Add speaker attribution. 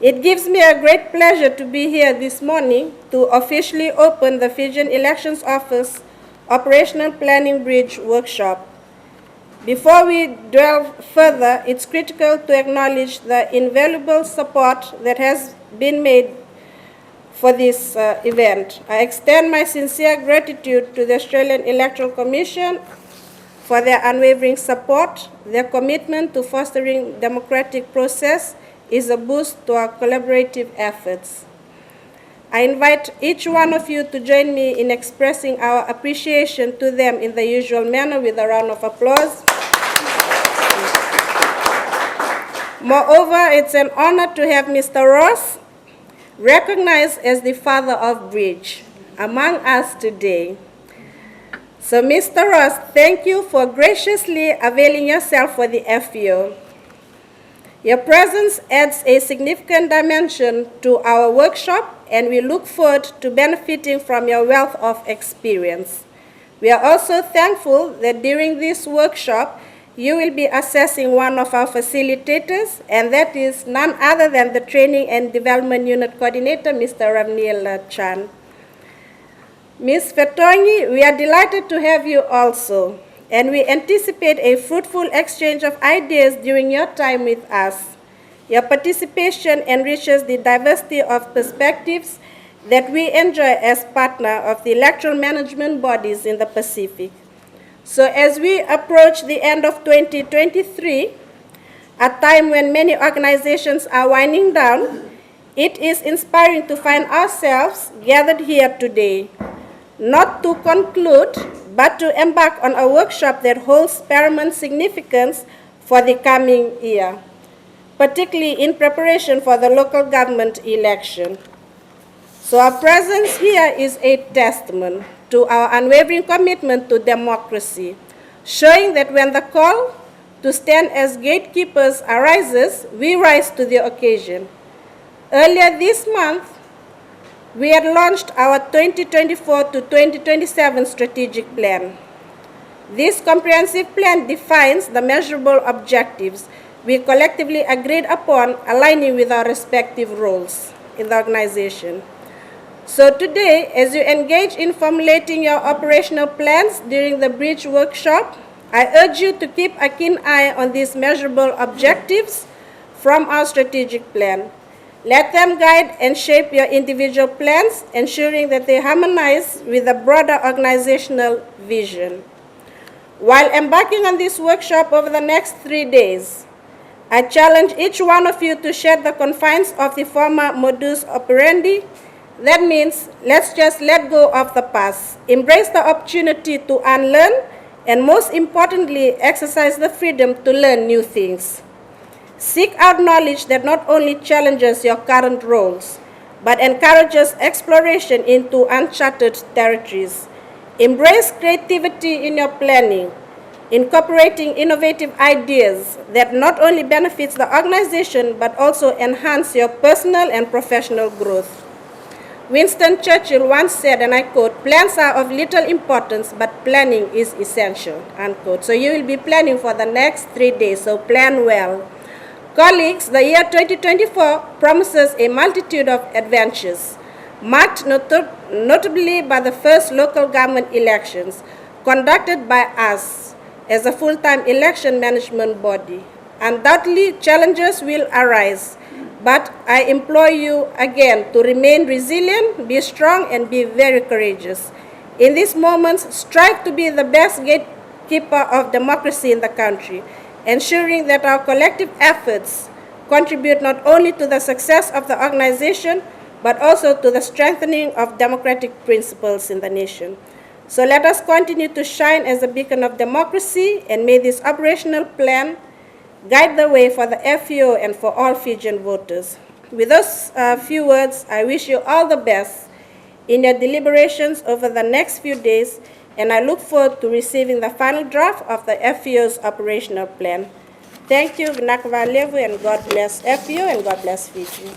Speaker 1: It gives me a great pleasure to be here this morning to officially open the Fijian Elections Office Operational Planning Bridge Workshop. Before we delve further, it's critical to acknowledge the invaluable support that has been made for this event. I extend my sincere gratitude to the Australian Electoral Commission for their unwavering support. Their commitment to fostering democratic process is a boost to our collaborative efforts. I invite each one of you to join me in expressing our appreciation to them in the usual manner with a round of applause. Moreover, it's an honor to have Mr. Ross recognized as the father of Bridge among us today. So, Mr. Ross, thank you for graciously availing yourself for the FEO. Your presence adds a significant dimension to our workshop, and we look forward to benefiting from your wealth of experience. We are also thankful that during this workshop, you will be assessing one of our facilitators, and that is none other than the Training and Development Unit Coordinator, Mr. Ramnil Chan. Ms. Fetongi, we are delighted to have you also, and we anticipate a fruitful exchange of ideas during your time with us. Your participation enriches the diversity of perspectives that we enjoy as partner of the electoral management bodies in the Pacific. So as we approach the end of 2023, a time when many organizations are winding down, it is inspiring to find ourselves gathered here today, not to conclude, but to embark on a workshop that holds paramount significance for the coming year, particularly in preparation for the local government election. So our presence here is a testament to our unwavering commitment to democracy, showing that when the call to stand as gatekeepers arises, we rise to the occasion. Earlier this month, we had launched our 2024 to 2027 strategic plan. This comprehensive plan defines the measurable objectives we collectively agreed upon, aligning with our respective roles in the organization. So today, as you engage in formulating your operational plans during the Bridge workshop, I urge you to keep a keen eye on these measurable objectives from our strategic plan. Let them guide and shape your individual plans, ensuring that they harmonize with the broader organizational vision. While embarking on this workshop over the next 3 days, I challenge each one of you to shed the confines of the former modus operandi. That means let's just let go of the past, embrace the opportunity to unlearn, and most importantly, exercise the freedom to learn new things. Seek out knowledge that not only challenges your current roles, but encourages exploration into uncharted territories. Embrace creativity in your planning, incorporating innovative ideas that not only benefits the organization, but also enhance your personal and professional growth. Winston Churchill once said, and I quote, "Plans are of little importance, but planning is essential," unquote. So you will be planning for the next 3 days, so plan well. Colleagues, the year 2024 promises a multitude of adventures, marked notably by the first local government elections conducted by us as a full-time election management body. Undoubtedly, challenges will arise, but I implore you again to remain resilient, be strong, and be very courageous. In these moments, strive to be the best gatekeeper of democracy in the country, ensuring that our collective efforts contribute not only to the success of the organization, but also to the strengthening of democratic principles in the nation. So let us continue to shine as a beacon of democracy, and may this operational plan guide the way for the FEO and for all Fijian voters. With those few words, I wish you all the best in your deliberations over the next few days, and I look forward to receiving the final draft of the FEO's operational plan. Thank you, Vinakavalevu, and God bless FEO, and God bless Fiji.